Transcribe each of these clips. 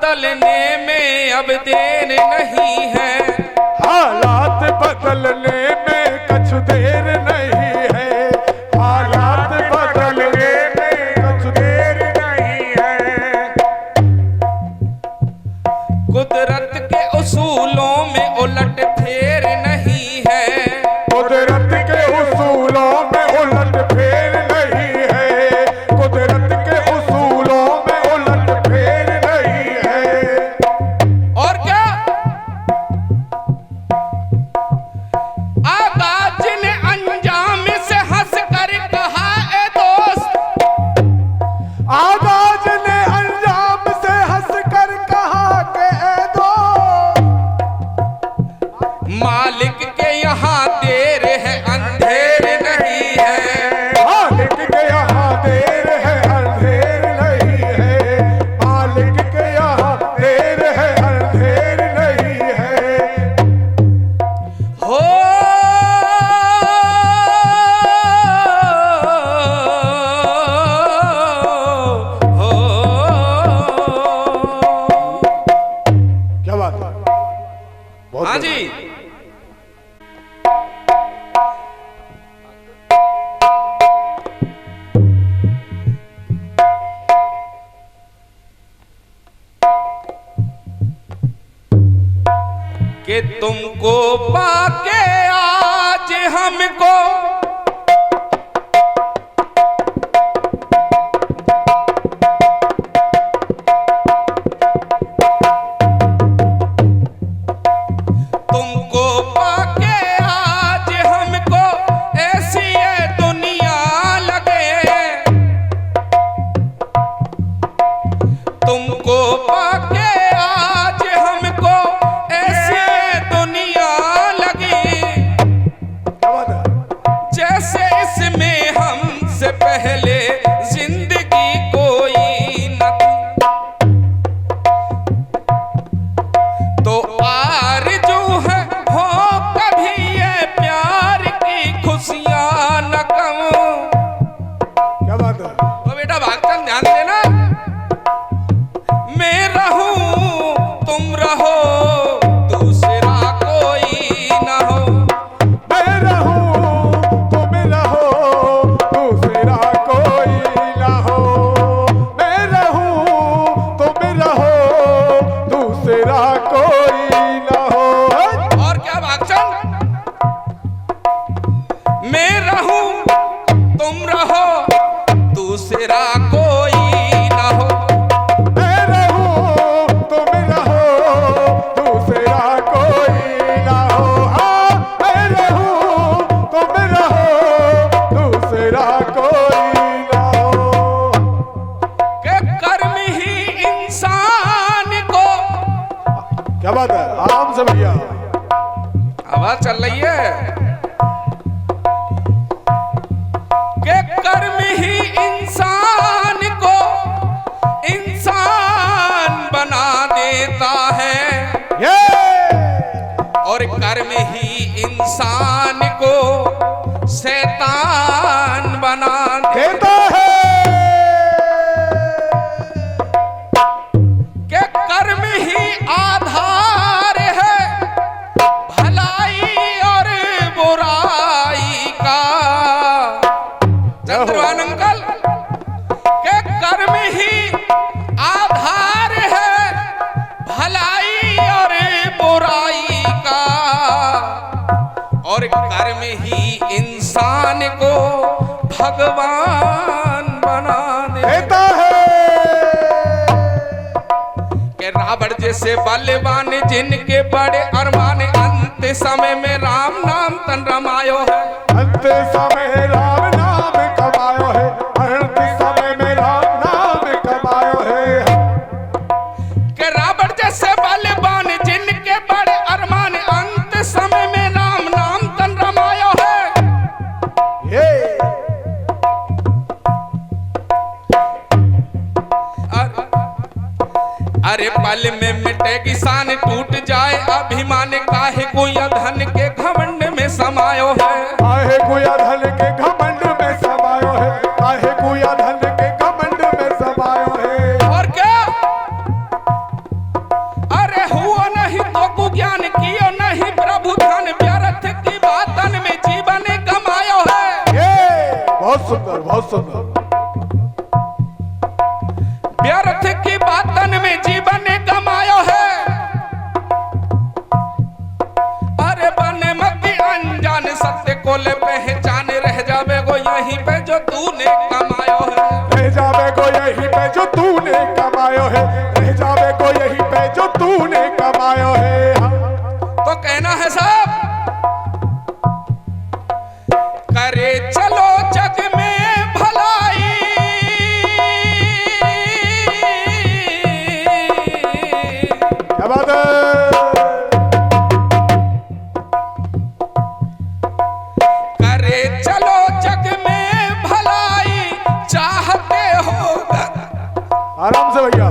बदलने में अब देर नहीं है, हालात बदलने में कुछ देर नहीं है, हालात बदलने में कुछ देर नहीं है। कुदरत के उसूलों में उलट फेर नहीं है, कुदरत के उसूलों में उलट फेर नहीं है, कुदरत के उसूलों में उलट फेर नहीं है। और क्या आगाज ने अंजाम से हंस कर कहा ए दोस्त, आगाज ने अंजाम से हंस कर कहा कि ए दोस्त, मालिक के यहाँ देर है अंधेर नहीं है, मालिक के यहाँ देर है अंधेर नहीं है, मालिक के यहाँ देर है अंधेर नहीं है। हो क्या बात है, बहुत हाँ बढ़िया। जी। कि तुमको पाके आज हमको तुमको पाके आज हमको ऐसी ये दुनिया लगे, तुमको पाके आज हमको ऐसी ये दुनिया लगी, क्या बात है, जैसे इसमें हमसे पहले जिंदगी कोई न थी। तो आरज़ू है हो कभी ये प्यार की खुशियां न कम। क्या बात है, तो बेटा भागचंद ध्यान देना, मैं रहूं तुम रहो दूसरा कोई न हो, मैं रहूं तुम रहो दूसरा कोई ना हो, मैं रहूं तुम रहो दूसरा कोई ना हो। और क्या भागचंद, मैं रहूं तुम रहो दूसरा कोई ना हो, मैं रहूं तुम रहो दूसरा कोई ना हो, हाँ मैं रहूं तुम रहो दूसरा कोई ना हो। कि कर्म ही इंसान को, क्या बात है, आराम से भैया, आवाज चल रही है, कि कर्म ही इंसान को इंसान बना देता है, ये और कर्म ही इंसान को शैतान बना देता देता है, कि कर्म ही आधार है भलाई और बुराई का। चंद्रभान अंकल, कि कर्म ही आधार है भलाई और बुराई का, और कर्म ही इंसान को भगवान बना दे। देता है, के रावण जैसे बलवान जिनके बड़े अरमान, अंत समय में राम नाम तन रमायो है, अंत समय राम नाम कमायो है, अंत समय में राम नाम कमायो है। के रावण जैसे बलवान जिनके बड़े अरमान, अंत समय में राम नाम तन रमायो है। ये अरे पल में मिटेगी शान, टूट जाए अभिमान, काहे को यह धन के घमंड में समायो है। काहे गुया धन के घमंड में समायो है, काहे गुया धन के घमंड में समायो है। और क्या बहुत सुंदर। व्यर्थ की बातन में जीवन गमायो है, अरे बने मत अनजान सत्य को ले पहचान, रह जावे गो यहीं पे जो तूने कमायो है, रह जावे को यहीं पे जो तूने कमायो है, रह जावे को यहीं पे जो तूने कमायो है। तो कहना है साहब, करे चलो जग में भलाई, क्या बात है। करे चलो जग में भलाई, चाहते हो। आराम से भैया,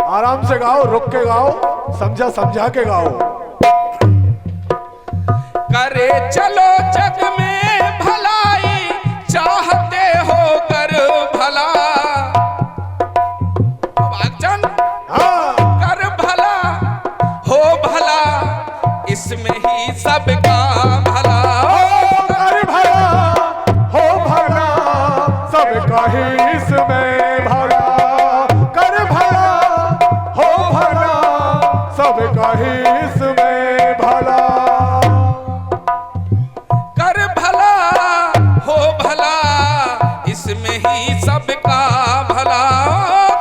आराम से गाओ, रुक के गाओ, समझा समझा के गाओ। करे चलो जग में भलाई, चाहते हो कर भला। भागचंद, हाँ कर भला हो भला, इसमें ही सबका भला। कर भला हो भला, सबका ही इसमें भला। कर भला हो भला, सबका ही इसमें भला। कर भला हो भला, इसमें ही सबका भला।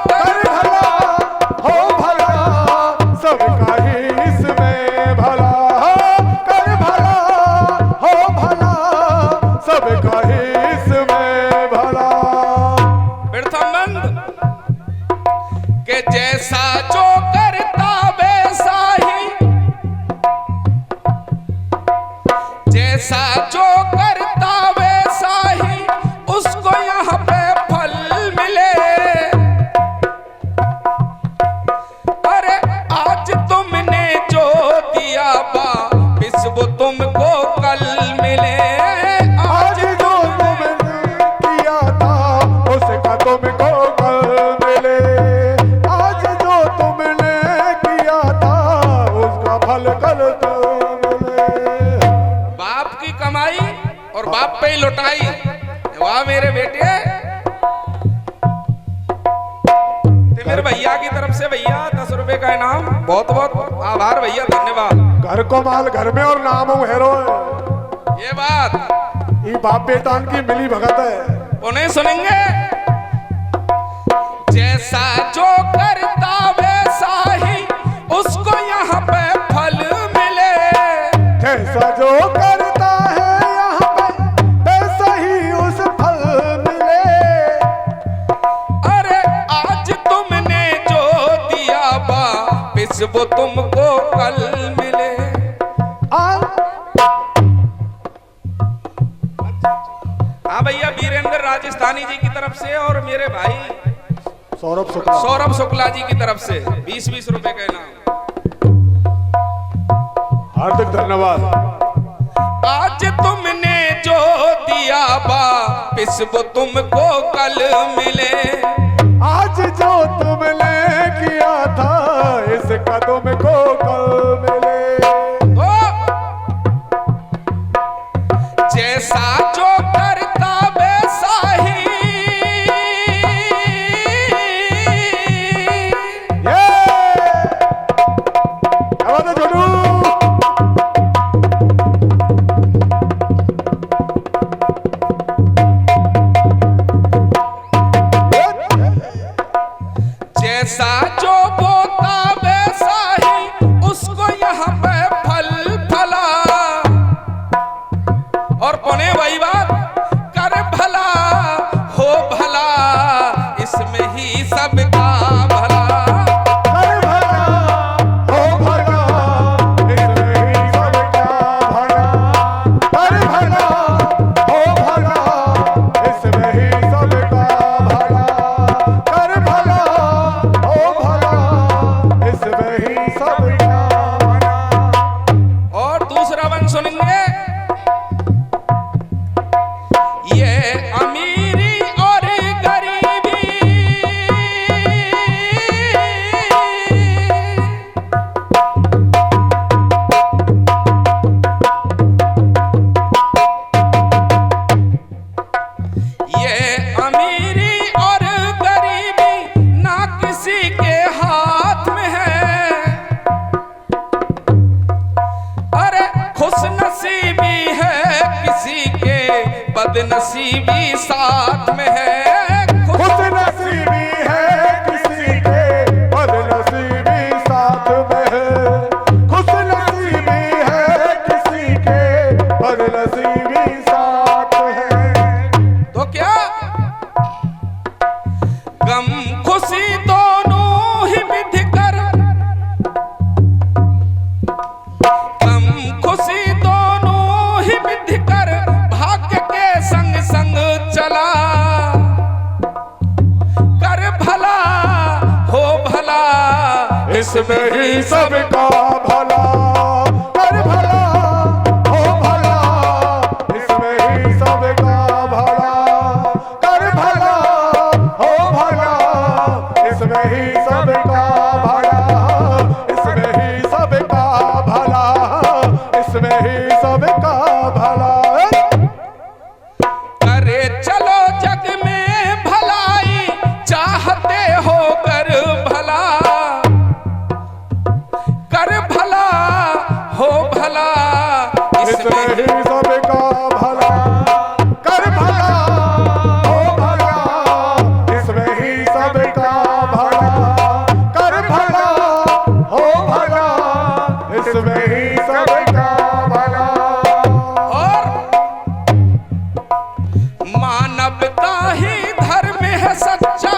कर भला हो भला, सबका ही इसमें भला। कर भला हो भला, सबका ही इसमें भला। प्रथमंद के जैसा जो करता वैसा ही, जैसा जो करता वैसा ही उसको यहाँ पे फल मिले। अरे आज तुमने जो दिया वापिस वो तुमको कल मिले। आज जो तुमने किया था उसका तुमको कल मिले। आज जो तुमने किया था उसका फल कल मिले। बाप की कमाई और बाप पे ही लुटाई। वाह मेरे बेटे। तिमिर भैया की तरफ से भैया 10 रुपए का इनाम, बहुत बहुत आभार भैया, धन्यवाद। घर को माल घर में और नाम हो हेरो है। ये बात ये बाप बेटान की मिली भगत है। उन्हें सुनेंगे। जैसा जो करता वैसा ही उसको यहाँ पे फल मिले। जैसा जो करता है यहाँ पे वैसा ही उस फल मिले। अरे आज तुमने जो दिया वापिस वो तुमको कल मिले। हाँ भैया, वीरेंद्र राजस्थानी जी की तरफ से और मेरे भाई सौरभ शुक्ला जी की तरफ से 20-20 रुपए का इनाम। हार्दिक धन्यवाद। आज तुमने जो दिया वापिस वो तुमको कल मिले। आज जो तुमने किया था इसका तुमको कल मिले। जैसा जो करता वैसा ही, क्या बात है छोटू। जैसा जो बोता वैसा ही उसको यहाँ पे फल फला। और पुणे वही बात, कर भला हो भला, इसमें ही सबका भला। कर भला हो भला, इसमें ही सबका भला। कर भला हो भला, इसमें ही सबका भला। कर भला हो भला, इसमें ही सबका भला। और दूसरा वन सुनेंगे। ये अमीरी और गरीबी, ये बदनसीबी साथ में है, खुशनसीबी है किसी के बदनसीबी साथ में है, खुशनसीबी है किसी के बदनसीबी साथ है। तो क्या गम खुशी दोनों ही विधि कर, गम खुशी दोनों ही विधि कर भाग्य के संग संग चला, कर भला हो भला इसमें ही सबका भला, कर भला हो भला इसमें ही सबका भला, कर भला हो भला इसमें ही सबका भला, इसमें ही सबका भला, इसमें ही सबका भला। करे चलो जग में भलाई चाहते हो कर भला, कर भला हो भला इसमें ही सबका भला, कर भला हो भला इसमें ही सबका भला, कर भला हो भला इसमें ही सबका भला। और मानवता ही धर्म है सच्चा,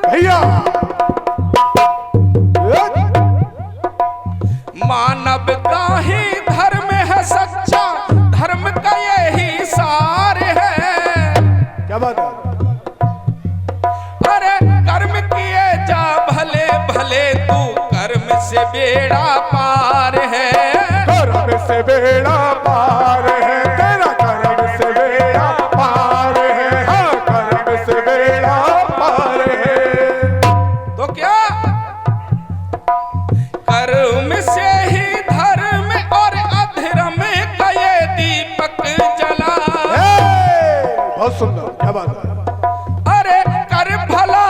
भैया मानवता ही धर्म है सच्चा, धर्म का यही सार है। क्या बात है? अरे कर्म किए जा भले भले तू कर्म से बेड़ा पार है, कर्म से बेड़ा पार है, तेरा कर्म से बेड़ा पार है, हाँ कर्म से बेड़ा पार है। तो क्या कर्म से ही धर्म और अधर्म का ये दीपक जला, बहुत सुंदर, क्या बात है? अरे कर भला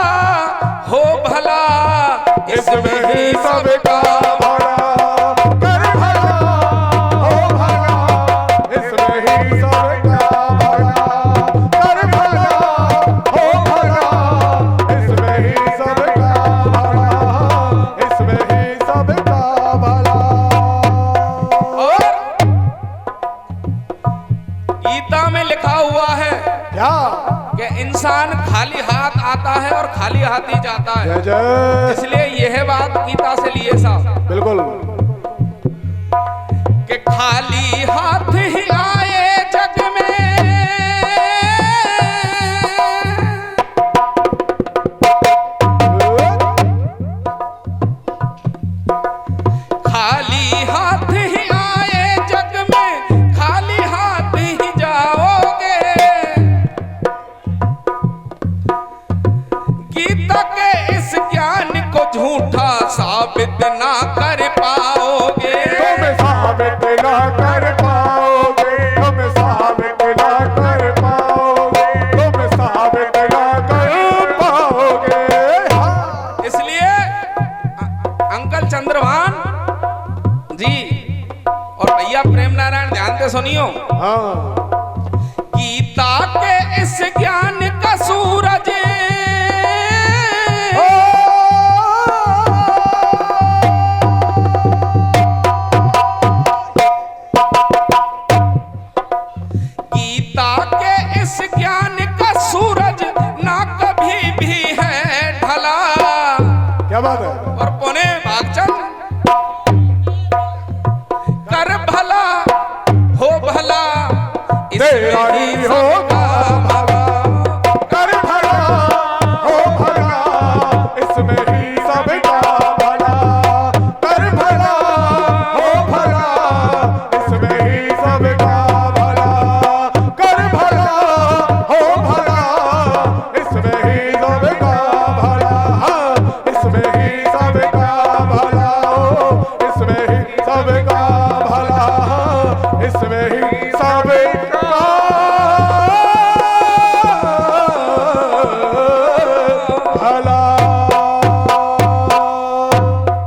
हो भला इसमें ही सबका भला, कर भला हो भला इसमें ही सबका भला, कर भला हो भला इसमें ही सबका भला, इसमें ही सबका भला। और गीता में लिखा हुआ है क्या? कि इंसान खाली हाथ आता है और खाली हाथ ही जाता है, जय जय, इसलिए यह बात गीता से लिए साहब बिल्कुल कि खाली हाथ ही आए जग में, खाली हाथ ही आए जग में, खाली हाथ ही जाओगे। गीता के इस ज्ञान को झूठा साबित ना कर पाओगे, तुम साबित ना कर पाओगे, तुम साबित ना कर पाओगे, तुम साबित ना कर पाओगे। हाँ। इसलिए अंकल चंद्रभान जी और भैया प्रेम नारायण ध्यान से सुनियो, हाँ। गीता के इस ज्ञान का सूत्र